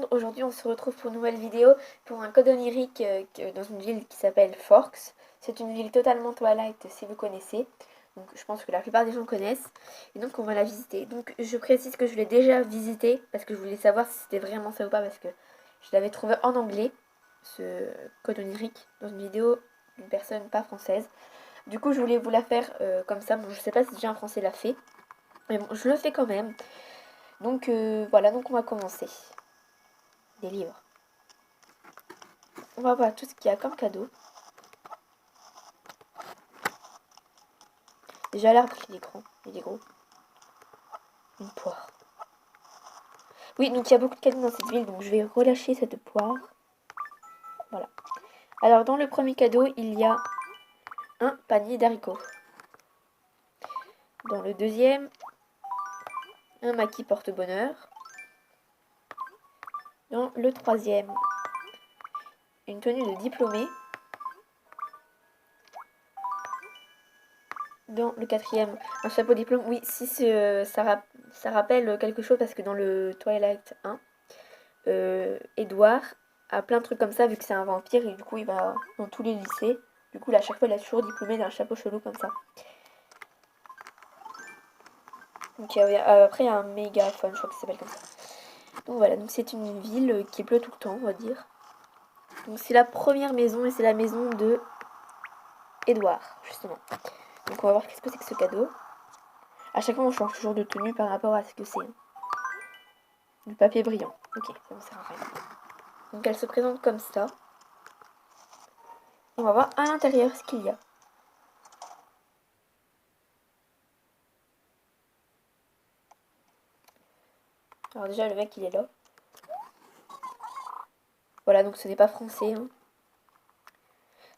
monde, aujourd'hui on se retrouve pour une nouvelle vidéo pour un code onirique dans une ville qui s'appelle Forks. C'est une ville totalement Twilight si vous connaissez, donc je pense que la plupart des gens connaissent, et donc on va la visiter. Donc je précise que je l'ai déjà visité parce que je voulais savoir si c'était vraiment ça ou pas, parce que je l'avais trouvé en anglais, ce code onirique, dans une vidéo d'une personne pas française. Du coup je voulais vous la faire comme ça, bon je sais pas si déjà un français l'a fait, mais bon je le fais quand même. Donc voilà, donc on va commencer. Des livres. On va voir tout ce qu'il y a comme cadeau. Déjà l'arbre il est grand, il est gros. Une poire. Oui, donc il y a beaucoup de cadeaux dans cette ville, donc je vais relâcher cette poire. Voilà. Alors dans le premier cadeau, il y a un panier d'haricots. Dans le deuxième, un maquis porte-bonheur. Dans le troisième, une tenue de diplômé. Dans le quatrième, un chapeau diplôme. Oui, si ça rappelle quelque chose parce que dans le Twilight 1, Edward a plein de trucs comme ça vu que c'est un vampire et du coup il va dans tous les lycées. Du coup, là, à chaque fois, il a toujours diplômé d'un chapeau chelou comme ça. Donc après, il y a un mégaphone, je crois que ça s'appelle comme ça. Donc voilà, donc c'est une ville qui pleut tout le temps, on va dire. Donc c'est la première maison et c'est la maison de Edward, justement. Donc on va voir qu'est-ce que c'est que ce cadeau. À chaque fois, on change toujours de tenue par rapport à ce que c'est. Du papier brillant. Ok, ça ne sert à rien. Donc elle se présente comme ça. On va voir à l'intérieur ce qu'il y a. Alors déjà, le mec, il est là. Voilà, donc ce n'est pas français. Hein.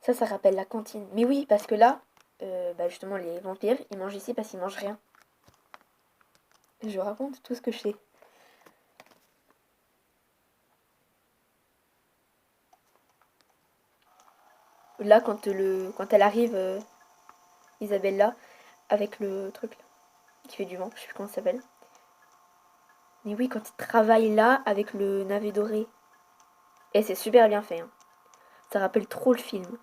Ça rappelle la cantine. Mais oui, parce que là, justement, les vampires, ils mangent ici parce qu'ils mangent rien. Je raconte tout ce que je sais. Là, quand elle arrive, Isabella, avec le truc là, qui fait du vent, je sais plus comment ça s'appelle. Mais oui, quand il travaille là, avec le navet doré. Et c'est super bien fait. Hein. Ça rappelle trop le film.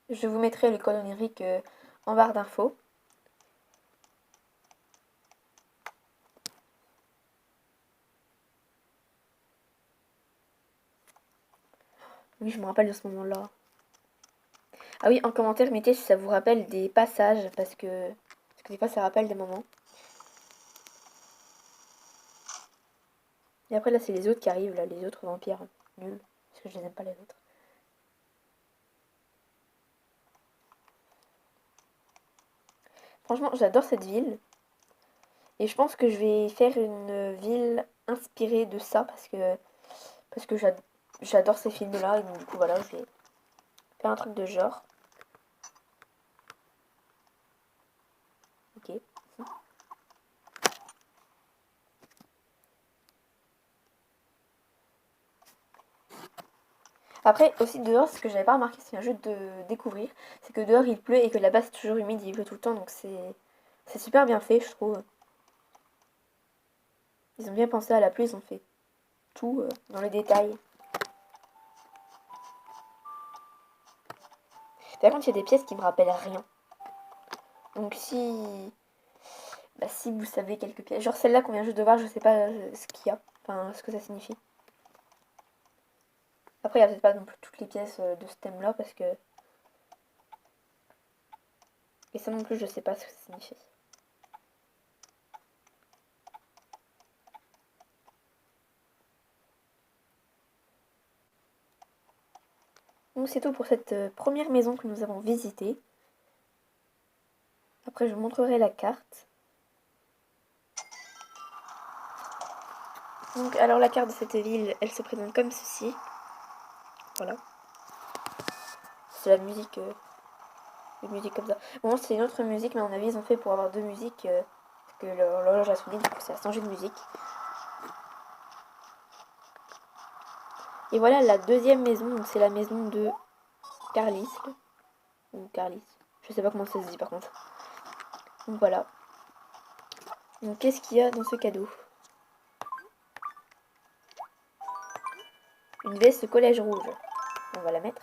Je vous mettrai l'école onirique en barre d'infos. Oui, je me rappelle de ce moment-là. Ah oui, en commentaire, mettez si ça vous rappelle des passages, parce que des fois, ça rappelle des moments. Et après, là, c'est les autres qui arrivent, là, les autres vampires. Nuls, parce que je les aime pas, les autres. Franchement, j'adore cette ville. Et je pense que je vais faire une ville inspirée de ça, parce que j'adore ces films-là. Et donc, du coup, voilà, je vais faire un truc de genre. Ok. Après, aussi dehors, ce que j'avais pas remarqué, c'est un jeu de découvrir, c'est que dehors il pleut et que là-bas c'est toujours humide, il pleut tout le temps, donc c'est super bien fait, je trouve. Ils ont bien pensé à la pluie, ils ont fait tout dans les détails. Par contre, il y a des pièces qui me rappellent rien. Donc si vous savez quelques pièces, genre celle-là qu'on vient juste de voir, je sais pas ce qu'il y a, enfin ce que ça signifie. Après, il y a peut-être pas non plus toutes les pièces de ce thème-là, parce que... Et ça non plus, je sais pas ce que ça signifie. Donc c'est tout pour cette première maison que nous avons visitée. Après, je vous montrerai la carte. Donc, alors la carte de cette ville, elle se présente comme ceci. Voilà. C'est la musique, une musique comme ça. Bon, c'est une autre musique, mais à mon avis, ils ont fait pour avoir deux musiques, parce que l'horloge a sonné, du coup, ça a changé de musique. Et voilà la deuxième maison, donc c'est la maison de Carlisle. Ou Carlis. Je sais pas comment ça se dit par contre. Donc voilà. Donc qu'est-ce qu'il y a dans ce cadeau? Une veste collège rouge. On va la mettre.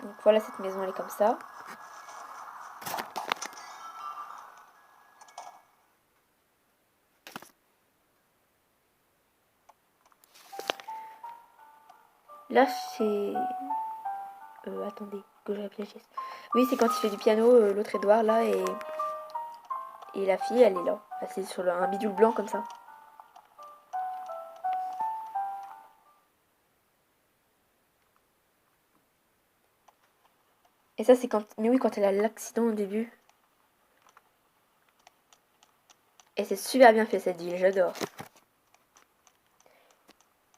Donc voilà, cette maison elle est comme ça. Là c'est... attendez, que je réfléchisse. Oui, c'est quand il fait du piano, l'autre Edouard là, et la fille elle est là. Elle est sur un bidule blanc comme ça. Et ça c'est quand... Mais oui, quand elle a l'accident au début. Et c'est super bien fait cette ville, j'adore.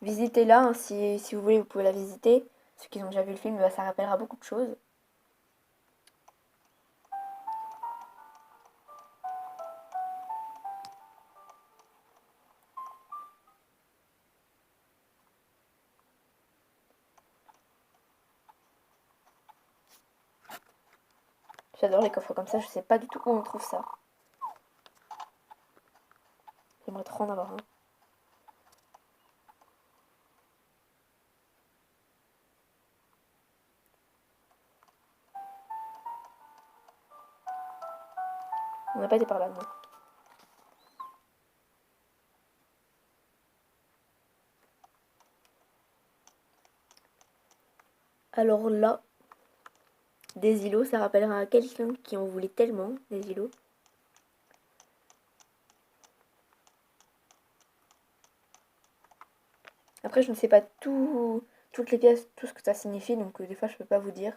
Visitez-la, hein, si vous voulez, vous pouvez la visiter. Ceux qui ont déjà vu le film, bah, ça rappellera beaucoup de choses. J'adore les coffres comme ça, je sais pas du tout où on trouve ça. J'aimerais trop en avoir un. On n'a pas été par là, non. Alors là, des îlots, ça rappellera à quelqu'un qui en voulait tellement, des îlots. Après, je ne sais pas toutes les pièces, tout ce que ça signifie, donc des fois, je peux pas vous dire.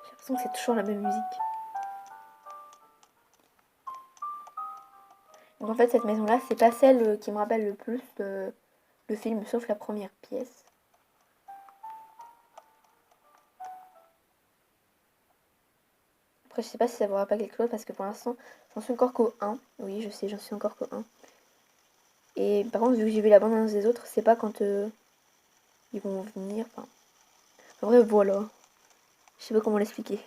J'ai l'impression que c'est toujours la même musique. Donc en fait, cette maison-là, c'est pas celle qui me rappelle le plus le film, sauf la première pièce. Après, je sais pas si ça vous rappelle quelque chose, parce que pour l'instant, j'en suis encore qu'au 1. Oui, je sais, j'en suis encore qu'au 1. Et par contre, vu que j'ai vu la bande-annonce des autres, c'est pas quand ils vont venir. Enfin, en vrai, voilà. Je sais pas comment l'expliquer.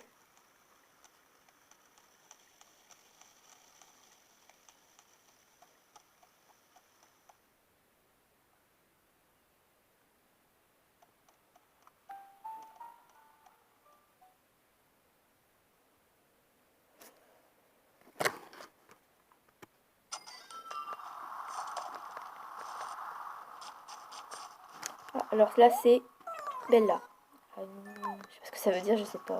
Ah, alors là, c'est Bella. Je sais pas ce que ça veut dire, je sais pas.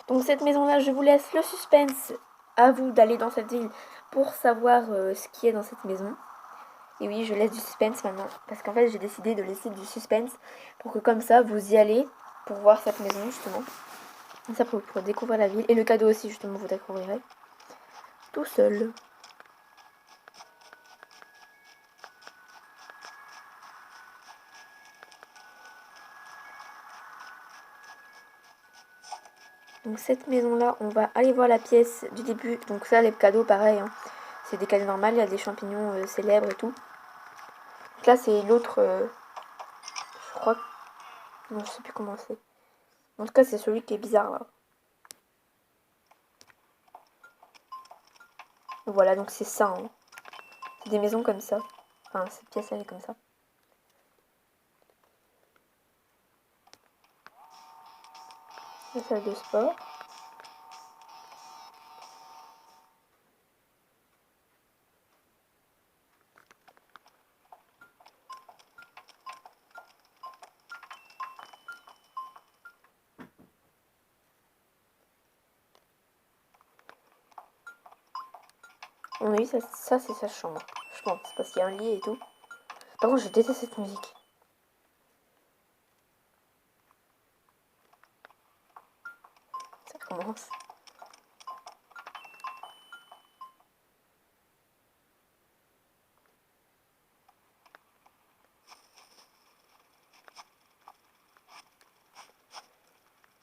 Donc cette maison-là, je vous laisse le suspense. À vous d'aller dans cette ville pour savoir ce qu'il y a dans cette maison. Et oui, je laisse du suspense maintenant. Parce qu'en fait, j'ai décidé de laisser du suspense pour que comme ça, vous y allez pour voir cette maison, justement. Comme ça, pour découvrir la ville. Et le cadeau aussi, justement, vous découvrirez tout seul. Donc cette maison-là, on va aller voir la pièce du début. Donc ça, les cadeaux, pareil. Hein. C'est des cadeaux normaux, il y a des champignons célèbres et tout. Donc là, c'est l'autre... je crois... Non, je sais plus comment c'est. En tout cas, c'est celui qui est bizarre, là. Voilà, donc c'est ça. Hein. C'est des maisons comme ça. Enfin, cette pièce, elle est comme ça. La salle de sport. On a vu, ça c'est sa chambre. Je pense, parce qu'il y a un lit et tout. Par contre, je déteste cette musique. Ça commence.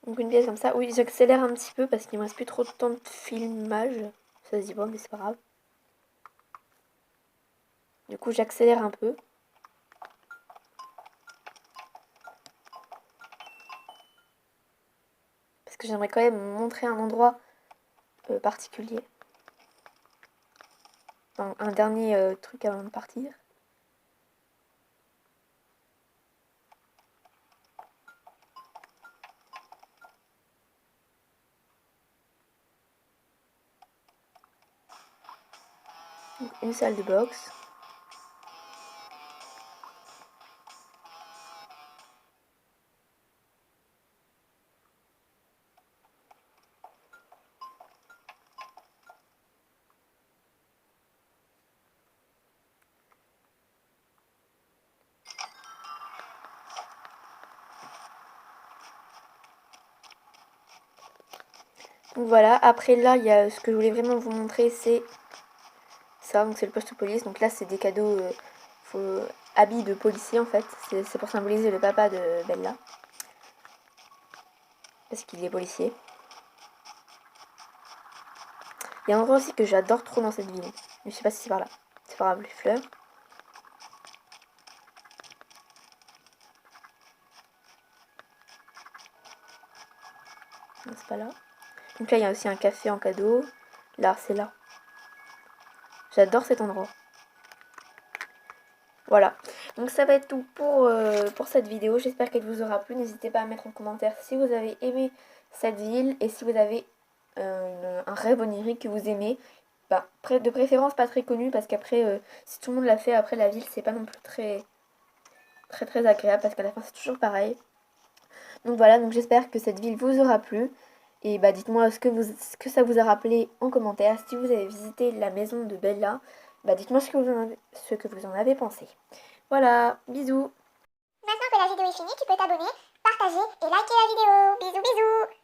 Donc une pièce comme ça. Oui, j'accélère un petit peu parce qu'il me reste plus trop de temps de filmage. Ça se dit pas, mais c'est pas grave. Du coup, j'accélère un peu. Parce que j'aimerais quand même montrer un endroit particulier. Enfin, un dernier truc avant de partir. Donc, une salle de boxe. Donc voilà, après là, il y a ce que je voulais vraiment vous montrer, c'est ça, donc c'est le poste de police. Donc là, c'est des cadeaux, habits de policier en fait. C'est pour symboliser le papa de Bella. Parce qu'il est policier. Il y a un endroit aussi que j'adore trop dans cette ville. Mais je sais pas si c'est par là. C'est pas grave, les fleurs. Non, c'est pas là. Donc là, il y a aussi un café en cadeau. Là, c'est là. J'adore cet endroit. Voilà. Donc ça va être tout pour cette vidéo. J'espère qu'elle vous aura plu. N'hésitez pas à mettre en commentaire si vous avez aimé cette ville et si vous avez un rêve onirique que vous aimez. Bah, de préférence pas très connu parce qu'après, si tout le monde l'a fait, après la ville, c'est pas non plus très agréable parce qu'à la fin, c'est toujours pareil. Donc voilà, donc j'espère que cette ville vous aura plu. Et bah dites-moi ce que ça vous a rappelé en commentaire. Si vous avez visité la maison de Bella, bah dites-moi ce que vous en avez pensé. Voilà, bisous. Maintenant que la vidéo est finie, tu peux t'abonner, partager et liker la vidéo. Bisous bisous.